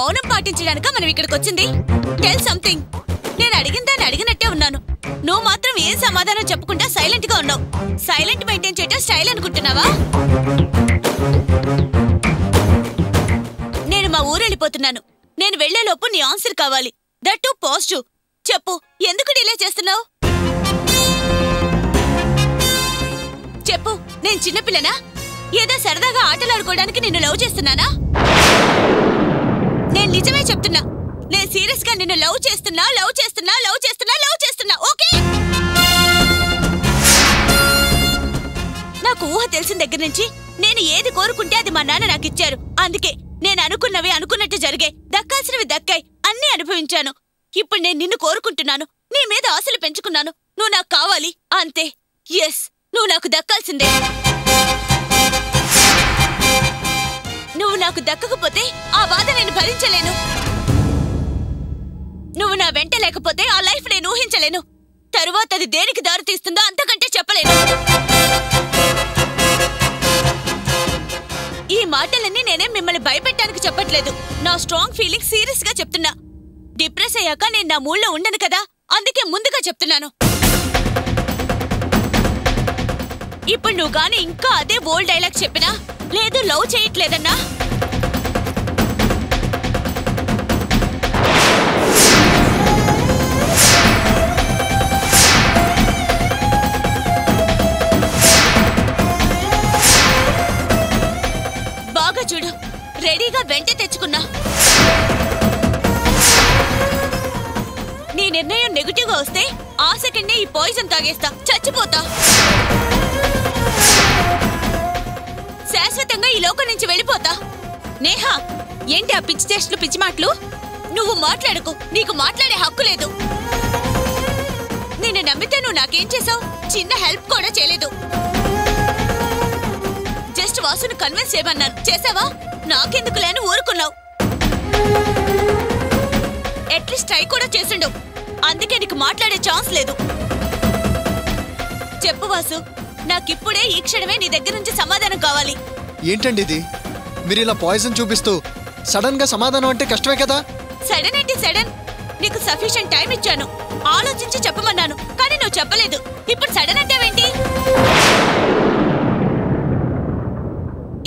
మౌనం పాటించడానిక మనం ఇక్కడికి వచ్చింది? Tell something. నేను అడిగిన దాన్ని అడిగినట్టే ఉన్నాను. నువ్వు మాత్రం ఏం సమాధానం చెప్పకుండా సైలెంట్ గా ఉన్నావు. సైలెంట్ మెయింటైన్ చేయటం స్టైల్ అనుకుంటున్నావా? నేను మా ఊరు వెళ్ళిపోతున్నాను. నేను వెళ్లేలోపు నీ ఆన్సర్ కావాలి. That to positive. చెప్పు, ఎందుకు డిలే చేస్తున్నావు? చెప్పు, నేను చిన్నపిల్లనా? ఏదో సరదాగా ఆటలాడుకోవడానికి నిన్ను లవ్ చేస్తున్నానా? నేను నిజమే చెప్తున్నా. నేను సీరియస్ గా నిన్ను లవ్ చేస్తున్నా. ఓకే? నాకు ఊహ తెలిసిన దగ్గర నుంచి నేను ఏది కోరుకుంటే అది మా నాన్న నాకు ఇచ్చారు. అందుకే నేను అనుకున్నవి అనుకున్నట్టు జరిగాయి. దక్కాల్సినవి దక్కాయి. అన్నీ అనుభవించాను. ఇప్పుడు నేను నిన్ను కోరుకుంటున్నాను. నీ మీద ఆశలు పెంచుకున్నాను. నువ్వు నాకు కావాలి అంతే. ఎస్, నువ్వు నాకు దక్కాల్సిందే. నువ్వు నాకు దక్కకపోతే ఆ బాధ నేను భరించలేను. నువ్వు నా వెంట లేకపోతే ఆ లైఫ్ నేను ఊహించలేను. తరువాత అది దేనికి దారి తీస్తుందో అంతకంటే చెప్పలేను. ఈ మాటలన్నీ నేనే మిమ్మల్ని భయపెట్టడానికి చెప్పట్లేదు. నా స్ట్రాంగ్ ఫీలింగ్ సీరియస్ గా చెప్తున్నా. డిప్రెస్ అయ్యాక నేను నా మూడ్లో ఉండను కదా, అందుకే ముందుగా చెప్తున్నాను. ఇప్పుడు నువ్వు గాని ఇంకా అదే ఓల్డ్ డైలాగ్ చెప్పినా, లేదు లవ్ చేయట్లేదన్నా, బాగా చూడు, రెడీగా వెంట తెచ్చుకున్నా. నీ నిర్ణయం నెగటివ్ గా వస్తే ఆ సెకండే ఈ పాయిజన్ తాగేస్తా, చచ్చిపోతా. శాశ్వతంగా ఈ లోకం నుంచి వెళ్ళిపోతా. నేహా, ఏంటి ఆ పిచ్చి చేష్టలు, పిచ్చి మాటలు? నువ్వు మాట్లాడుకో. నీకు మాట్లాడే హక్కు లేదు. నిన్ను నమ్మితే నువ్వు నాకేం చేసావు? చిన్న హెల్ప్ కూడా చేయలేదు. జస్ట్ వాసును కన్విన్స్ చేయమన్నాను, చేసావా? నాకెందుకు లేని ఊరుకున్నావు. అట్లీస్ట్ ట్రై కూడా చేసిండు. అందుకే నీకు మాట్లాడే ఛాన్స్ లేదు. చెప్పు వాసు, నాకిప్పుడే ఈ క్షణమే నీ దగ్గర నుంచి సమాధానం కావాలి. ఏంటండి ఇది? మీరు ఇలా పాయిజన్ చూపిస్తూ సడన్ గా సమాధానం అంటే కష్టమే కదా. సడన్ ఏంటి సడన్? నీకు సఫిషియెంట్ టైం ఇచ్చాను, ఆలోచించి చెప్పమన్నాను, కానీ నువ్వు చెప్పలేదు. ఇప్పుడు సడన్ అంటావేంటి?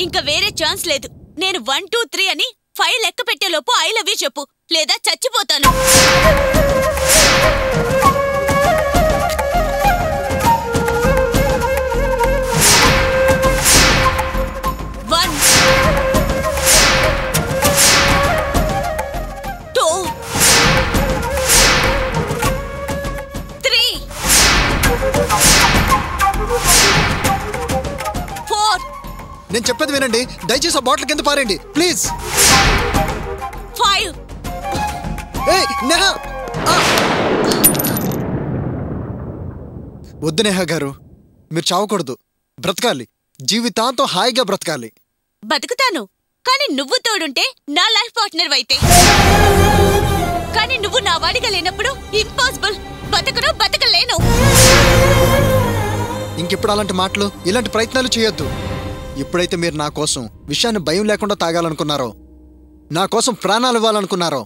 ఇంకా వేరే ఛాన్స్ లేదు. నేను 1 2 3 అని 5 లెక్క పెట్టేలోపు ఐ లవ్ యూ చెప్పు, లేదా చచ్చిపోతాను. నేను చెప్పేది వినండి. దయచేసి ఆ బాటిల్ కింద పారండి ప్లీజ్. 5. వద్దు నేహా గారు, మీరు చావకూడదు. బ్రతకాలి, జీవితాంతం హాయిగా బ్రతకాలి. బతుకుతాను, కానీ నువ్వు తోడుంటే నా లైఫ్ పార్ట్నర్ అయితే. కానీ నువ్వు నా వాడిగా లేనప్పుడు ఇంపాసిబుల్. బతకలేను. ఇంకెప్పుడు అలాంటి మాటలు, ఇలాంటి ప్రయత్నాలు చేయొద్దు. ఎప్పుడైతే మీరు నా కోసం విషయాన్ని భయం లేకుండా తాగాలనుకున్నారో, నా కోసం ప్రాణాలు ఇవ్వాలనుకున్నారో,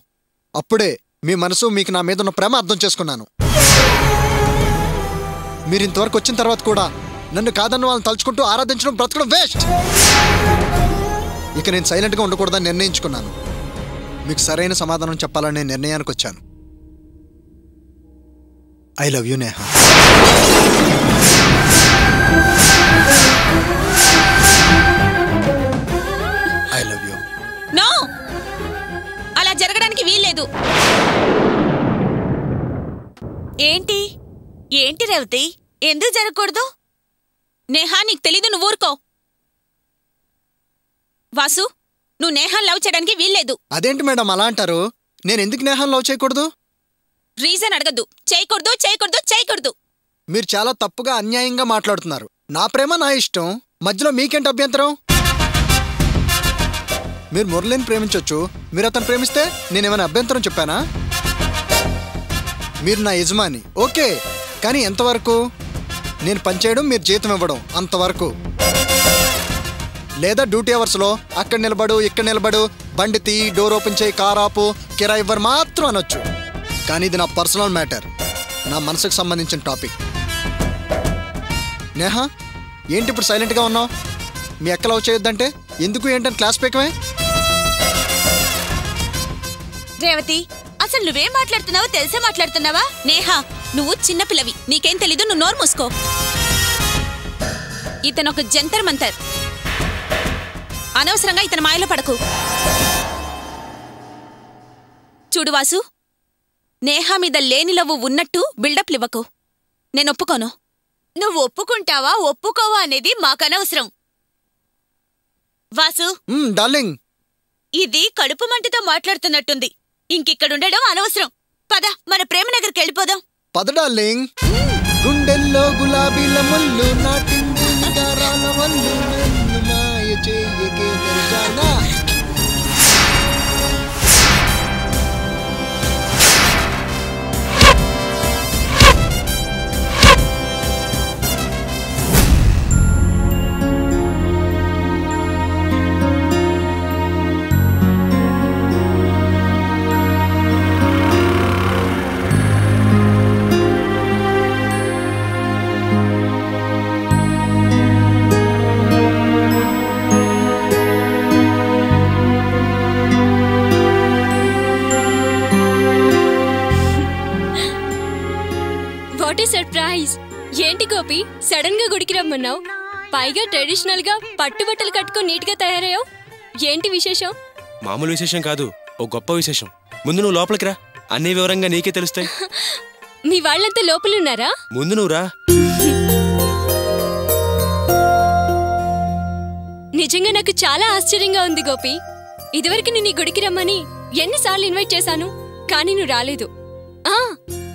అప్పుడే మీ మనసు, మీకు నా మీద ఉన్న ప్రేమ అర్థం చేసుకున్నాను. మీరు ఇంతవరకు వచ్చిన తర్వాత కూడా నన్ను కాదన్న వాళ్ళని తలుచుకుంటూ ఆరాధించడం, బ్రతకడం వేస్ట్. ఇక నేను సైలెంట్గా ఉండకూడదని నిర్ణయించుకున్నాను. మీకు సరైన సమాధానం చెప్పాలనే నిర్ణయానికి వచ్చాను. I love you Neha. I love you. No, అలా జరగడానికి వీల్లేదు. ఏంటి ఏంటి రేవతి, ఎందుకు జరగకూడదు? నేహా, నీకు తెలీదు, నువ్వు ఊరుకో. వాసు, నువ్వు నేహాన్ లవ్ చేయడానికి వీల్లేదు. అదేంటి మేడం అలా అంటారు? నేను ఎందుకు నేహాన్ లవ్ చేయకూడదు? రీజన్ అడగద్దు. చేయకూడదు. మీరు చాలా తప్పుగా, అన్యాయంగా మాట్లాడుతున్నారు. నా ప్రేమ నా ఇష్టం, మధ్యలో మీకేంటి అభ్యంతరం? మీరు మురళిని ప్రేమించొచ్చు, మీరు అతను ప్రేమిస్తే నేనేమైనా అభ్యంతరం చెప్పానా? మీరు నా యజమాని, ఓకే, కానీ ఎంతవరకు? నేను పనిచేయడం, మీరు జీతం ఇవ్వడం, అంతవరకు. లేదా డ్యూటీ అవర్స్లో అక్కడ నిలబడు, ఇక్కడ నిలబడు, బండి తీ, డోర్ ఓపెన్ చేయి, కార్ ఆపు, కిరాయి ఇవ్వరు మాత్రం అనొచ్చు. కానీ ఇది నా పర్సనల్ మ్యాటర్, నా మనసుకు సంబంధించిన టాపిక్. నేహా, ఏంటి ఇప్పుడు సైలెంట్గా ఉన్నావు? మీ అక్క లవ్ చేయొద్దంటే ఎందుకు ఏంటని క్లాస్ పీకమే? రేవతి, అసలు నువ్వేం మాట్లాడుతున్నావో తెలిసే మాట్లాడుతున్నావా? నేహా, నువ్వు చిన్నపిల్లవి, నీకేం తెలీదు, నువ్వు నోరు మూసుకో. ఇతను ఒక జంతర్ మంతర్, అనవసరంగా ఇతని మాయలో పడకు. చూడు వాసు, నేహా మీద లేని లవ్వు ఉన్నట్టు బిల్డప్లు ఇవ్వకు. నేను ఒప్పుకోను. నువ్వు ఒప్పుకుంటావా ఒప్పుకోవా అనేది మాకనవసరం. వాసు డార్లింగ్, ఇది కడుపు మంటతో మాట్లాడుతున్నట్టుంది. ఇంకిక్కడుండడం అనవసరం. పద, మన ప్రేమనగర్కి వెళ్ళిపోదాం. పద డార్లింగ్. గుండెల్లో గులాబీల ముళ్ళు నాటింది నిగారాల వల్లు, నన్ను మాయ చేయకే నిర్జానా. సర్ప్రైజ్! ఏంటి గోపి, సడన్ గా గుడికి రమ్మన్నావు? పైగా ట్రెడిషనల్ గా పట్టుబట్టలు కట్టుకుని నీట్ గా తయారయ్యావు. ఏంటి విశేషం? మామూలు విశేషం కాదు, ఓ గొప్ప విశేషం. ముందు నువ్వు లోపలికి రా, అన్ని వివరంగా నీకే తెలుస్తాయి. మీ వాళ్ళంతా లోపలున్నారా? ముందు నువ్వు రా. నిజంగా నాకు చాలా ఆశ్చర్యంగా ఉంది గోపి. ఇదివరకు నేను ఈ గుడికి రమ్మని ఎన్నిసార్లు ఇన్వైట్ చేశాను, కానీ నువ్వు రాలేదు.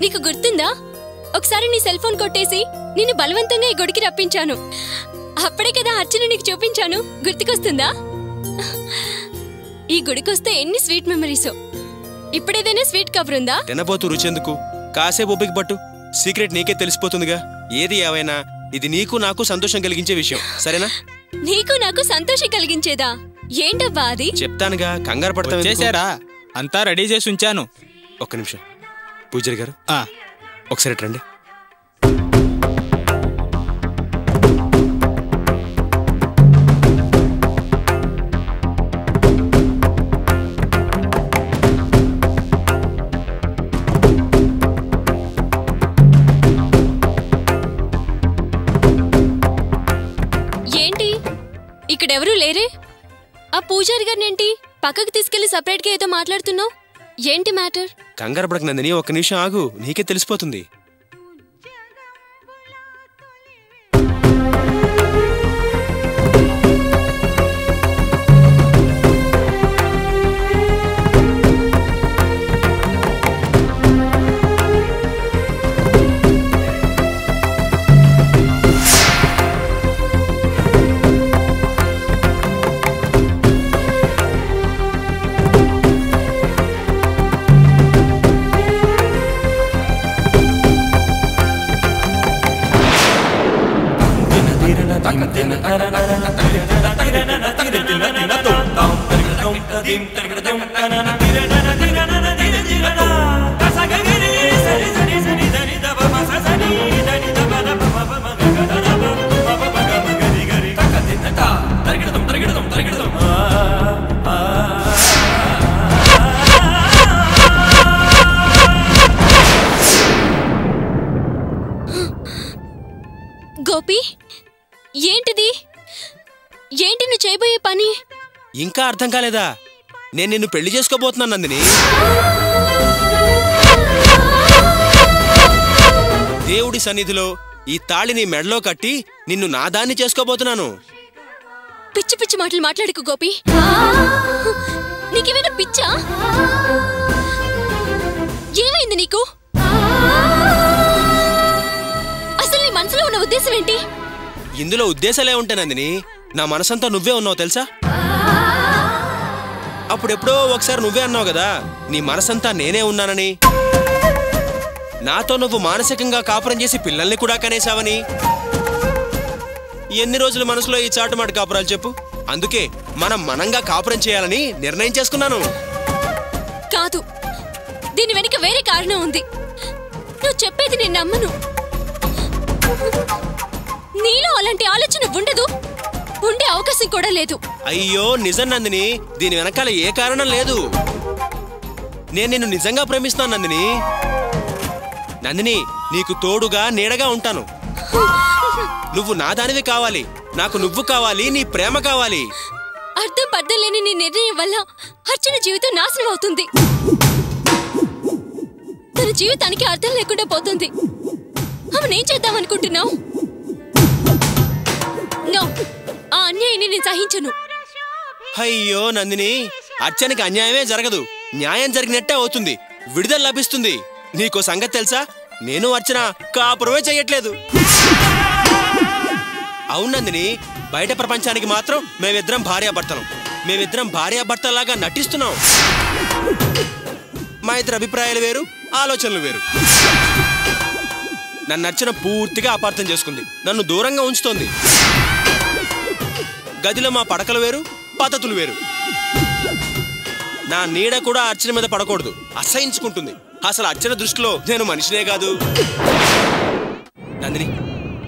నీకు గుర్తుందా, ఒకసారి నీ సెల్ ఫోన్ కొట్టేసి నిన్ను బలవంతంగా ఈ గుడికి రప్పించాను. అప్పుడే కదా అర్చన నీకు చూపించాను, గుర్తుకొస్తుందా? ఈ గుడికొస్తే ఎన్ని స్వీట్ మెమరీసో. ఇప్పుడేదైనా స్వీట్ కవర్ ఉందా? తినబోతూ రుచెందుకు, కాసేపు ఓపిక పట్టు, సీక్రెట్ నీకే తెలిసిపోతుందిగా. ఏది ఏవైనా ఇది నీకు నాకు సంతోషం కలిగించే విషయం, సరేనా? నీకు నాకు సంతోషం కలిగించేదా? ఏంటబ్బా అది? చెప్తానుగా, కంగారు పడతావు. చేశారా? అంతా రెడీ చేసి ఉంచాను. ఒక్క నిమిషం పూజారి గారు, ఒకసారి రండి. ఏంటి ఇక్కడెవరూ లేరే? ఆ పూజారి గారినేంటి పక్కకు తీసుకెళ్లి సపరేట్ గా ఏదో మాట్లాడుతున్నావు? ఏంటి మ్యాటర్? కంగారు పడక నందిని, ఒక్క నిమిషం ఆగు, నీకే తెలిసిపోతుంది. గోపి, ఏంటిది? ఏంటి నువ్వు చేయబోయే పని? ఇంకా అర్థం కాలేదా? నేను నిన్ను పెళ్లి చేసుకోబోతున్నాను నందిని. దేవుడి సన్నిధిలో ఈ తాళిని మెడలో కట్టి నిన్ను నాదాన్ని చేసుకోబోతున్నాను. పిచ్చి పిచ్చి మాటలు మాట్లాడుకు గోపి. నీకేమైనా పిచ్చా? ఏమైంది నీకు? అసలు నీ మనసులో ఉన్న ఉద్దేశం ఏంటి? ఇందులో ఉద్దేశాలే ఉంటాయి నందిని, నా మనసంతా నువ్వే ఉన్నావు తెలుసా. అప్పుడెప్పుడో ఒకసారి నువ్వే అన్నావు కదా, నీ మనసంతా నేనే ఉన్నానని. నాతో నువ్వు మానసికంగా కాపురం చేసి పిల్లల్ని కూడా కనేశావని. ఎన్ని రోజులు మనసులో ఈ చాటుమాట కాపురాలు చెప్పు? అందుకే మనం మనంగా కాపురం చేయాలని నిర్ణయం చేసుకున్నాను. కాదు, దీని వెనుక వేరే కారణం ఉంది. నువ్వు చెప్పేది నేను నమ్మను. నీలో అలాంటి ఆలోచన ఉండదు, ఉండే అవకాశం కూడా లేదు. అయ్యో నిజం నందిని, దీని వెనకాల ఏ కారణం లేదు. నేను నిన్ను నిజంగా ప్రేమిస్తాను నందిని. నందిని, నీకు తోడుగా నీడగా ఉంటాను. నువ్వు నా దానివి కావాలి, నాకు నువ్వు కావాలి, నీ ప్రేమ కావాలి. అర్థం పర్థం లేని నీ నిర్ణయం వల్ల అర్చన జీవితం నాశనం అవుతుంది. తన జీవితానికి అర్థం లేకుండా పోతుంది. ఆమెనేం చేద్దామనుకుంటున్నావు? నో, ఆ అన్యాయాన్ని నేను సహించను. అయ్యో నందిని, అర్చనకి అన్యాయమే జరగదు, న్యాయం జరిగినట్టే అవుతుంది, విడుదల లభిస్తుంది. నీకో సంగతి తెలుసా? నేను అర్చన కాపురమే చెయ్యట్లేదు. అవును నందిని, బయట ప్రపంచానికి మాత్రం మేమిద్దరం భార్యాభర్తలం. మేమిద్దరం భార్యాభర్తలాగా నటిస్తున్నాం. మా ఇద్దరు అభిప్రాయాలు వేరు, ఆలోచనలు వేరు. నన్ను అర్చన పూర్తిగా అపార్థం చేసుకుంది, నన్ను దూరంగా ఉంచుతోంది. గదిలో మా పడకలు వేరు, పద్ధతులు వేరు. నా నీడ కూడా అర్చన మీద పడకూడదు, అసహించుకుంటుంది. అసలు అర్చన దృష్టిలో నేను మనిషినే కాదు. నందిని,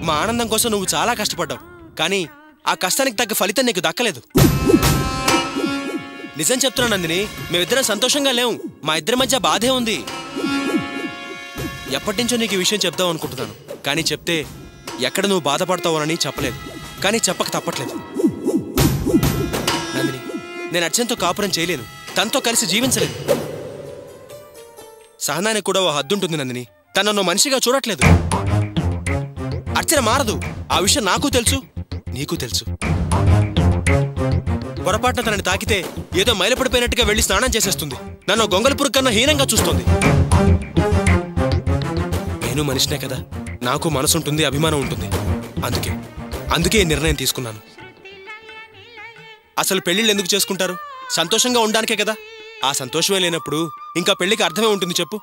మా ఆనందం కోసం నువ్వు చాలా కష్టపడ్డావు, కానీ ఆ కష్టానికి తగ్గ ఫలితం నీకు దక్కలేదు. నిజం చెప్తున్నా నందిని, మేమిద్దరం సంతోషంగా లేవు. మా ఇద్దరి మధ్య బాధే ఉంది. ఎప్పటి నుంచో నీకు ఈ విషయం చెప్దాం అనుకుంటున్నాను, కానీ చెప్తే ఎక్కడ నువ్వు బాధపడతావోనని చెప్పలేదు. కానీ చెప్పక తప్పట్లేదు. నందిని, నేను అర్చనతో కాపురం చేయలేను, తనతో కలిసి జీవించలేదు. సహనానికి కూడా ఓ హద్దుంటుంది నందిని. తనను మనిషిగా చూడట్లేదు. అర్చన మారదు, ఆ విషయం నాకు తెలుసు, నీకు తెలుసు. పొరపాటున తనని తాకితే ఏదో మైలపడిపోయినట్టుగా వెళ్లి స్నానం చేసేస్తుంది. నన్ను గొంగళి పురుగు కన్నా హీనంగా చూస్తుంది. నేను మనిషినే కదా, నాకు మనసుంటుంది, అభిమానం ఉంటుంది. అందుకే ఈ నిర్ణయం తీసుకున్నాను. అసలు పెళ్లిళ్ళు ఎందుకు చేసుకుంటారు? సంతోషంగా ఉండడానికే కదా. ఆ సంతోషమే లేనప్పుడు ఇంకా పెళ్లికి అర్థమే ఉంటుంది చెప్పు.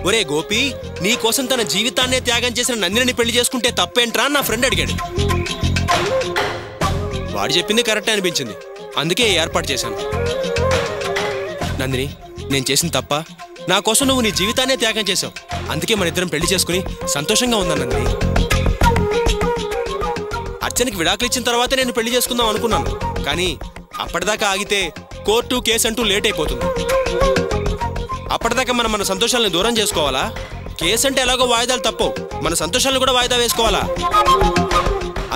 ఒరే గోపి, నీ కోసం తన జీవితాన్నే త్యాగం చేసిన నందిని పెళ్లి చేసుకుంటే తప్పేంట్రా నా ఫ్రెండ్ అడిగాడు. వాడు చెప్పింది కరెక్టే అనిపించింది, అందుకే ఏర్పాటు చేశాను. నందిని, నేను చేసిన తప్ప? నా కోసం నువ్వు నీ జీవితాన్నే త్యాగం చేశావు, అందుకే మన ఇద్దరం పెళ్లి చేసుకుని సంతోషంగా ఉన్నాను నందిని. అర్చనకి విడాకులు ఇచ్చిన తర్వాతే నేను పెళ్లి చేసుకుందాం అనుకున్నాను, కానీ అప్పటిదాకా ఆగితే కోర్టు కేసు అంటూ లేట్ అయిపోతుంది. అప్పటిదాకా మనం మన సంతోషాలను దూరం చేసుకోవాలా? కేసు అంటే ఎలాగో వాయిదాలు తప్పవు, మన సంతోషాలను కూడా వాయిదా వేసుకోవాలా?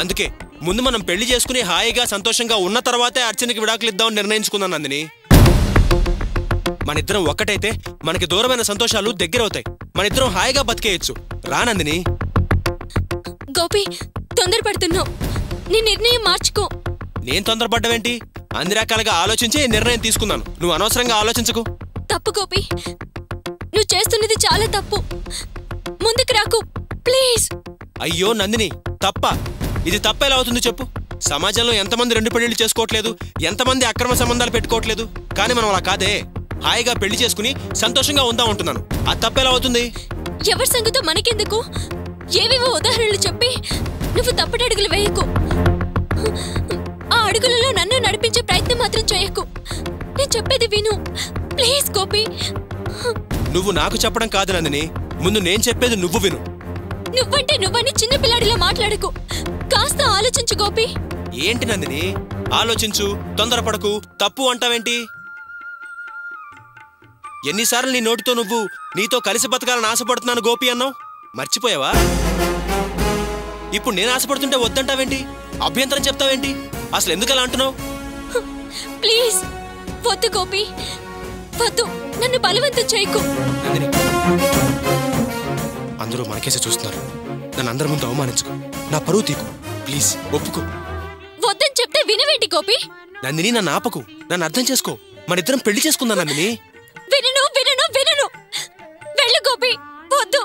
అందుకే ముందు మనం పెళ్లి చేసుకుని హాయిగా సంతోషంగా ఉన్న తర్వాతే అర్చనకి విడాకులు ఇద్దామని నిర్ణయించుకున్నాను నందిని. మన ఇద్దరం ఒక్కటైతే మనకి దూరమైన సంతోషాలు దగ్గరవుతాయి, మన ఇద్దరం హాయిగా బతికేయచ్చు. రా నందిని. గోపి, తొందరపడుతున్నావు, నీ నిర్ణయం మార్చుకో. నేను తొందరపడ్డావేంటి? అన్ని రకాలుగా ఆలోచించి నిర్ణయం తీసుకున్నాను, నువ్వు అనవసరంగా ఆలోచించకు. తప్పు గోపి, నువ్వు చేస్తున్నది చాలా తప్పు. ముందుకు రాకు ప్లీజ్. అయ్యో నందిని, తప్ప? ఇది తప్పేలా అవుతుంది చెప్పు? సమాజంలో ఎంతమంది రెండు పెళ్లిళ్ళు చేసుకోవట్లేదు, ఎంతమంది అక్రమ సంబంధాలు పెట్టుకోవట్లేదు, కానీ మనం అలా కాదే, హాయిగా పెళ్లి చేసుకుని సంతోషంగా ఉందాం అంటున్నాను. అది తప్పేలా అవుతుంది? ఎవరి సంగతో మనకెందుకు? ఏవేవో ఉదాహరణలు చెప్పి నువ్వు తప్పటడుగులు వేయకు. ఆ అడుగులలో నన్ను నడిపించే ప్రయత్నం మాత్రం చేయకు. నేను చెప్పేది విను ప్లీజ్ గోపి. నువ్వు నాకు చెప్పడం కాదు నందిని, ముందు నేను చెప్పేది నువ్వు విను. నువ్వంటే నువ్వని చిన్నపిల్లాడిలా మాట్లాడకు, కాస్త ఆలోచించు గోపి. ఏంటి నందిని ఆలోచించు, తొందరపడకు, తప్పు అంటావేంటి? ఎన్నిసార్లు నీ నోటితో నువ్వు నీతో కలిసి బతకాలని ఆశపడుతున్నాను గోపి అన్నావు, మర్చిపోయావా? ఇప్పుడు నేను ఆశపడుతుంటే వద్దంటావేంటి? అభ్యంతరం చెప్తావేంటి? అసలు ఎందుకు అలా అంటున్నావు? ప్లీజ్ వద్దు గోపి, వద్దు, నన్ను బలవంతం చేయకు. నందిని, అందరూ మనకేసే చూస్తున్నారు, నన్ను అందరి ముందు అవమానించుకో, నా పరువు తీకు, ప్లీజ్ ఒప్పుకో. వద్దని చెప్తే వినవేంటి గోపి? నందిని, నన్ను ఆపకు, నన్ను అర్థం చేసుకో, మన ఇద్దరం పెళ్లి చేసుకుందాం నందిని. వినను వినను వినను, వెళ్ళు గోపి, వద్దు,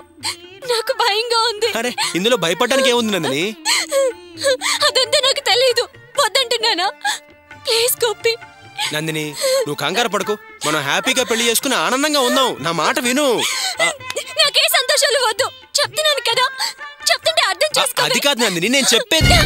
నాకు భయంగా ఉంది. అరే ఇందులో భయపడడానికి ఏముంది నందిని? అదంతా నాకు తెలీదు, వద్దంటున్నానా? ప్లీజ్ గోపి. నందిని, నువ్వు కంగారు పడకు, మనం హ్యాపీగా పెళ్లి చేసుకుని ఆనందంగా ఉందాం, నా మాట విను. నాకే సంతోషాలు వద్దు, చెప్తున్నాను కదా, చెప్తుంటే అర్థం చేసుకో. అది కాదు నందిని, నేను చెప్పేది.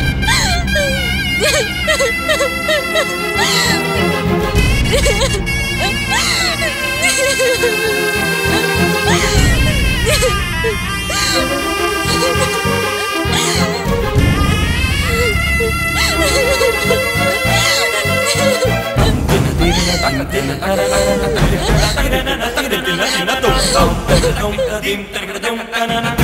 Dim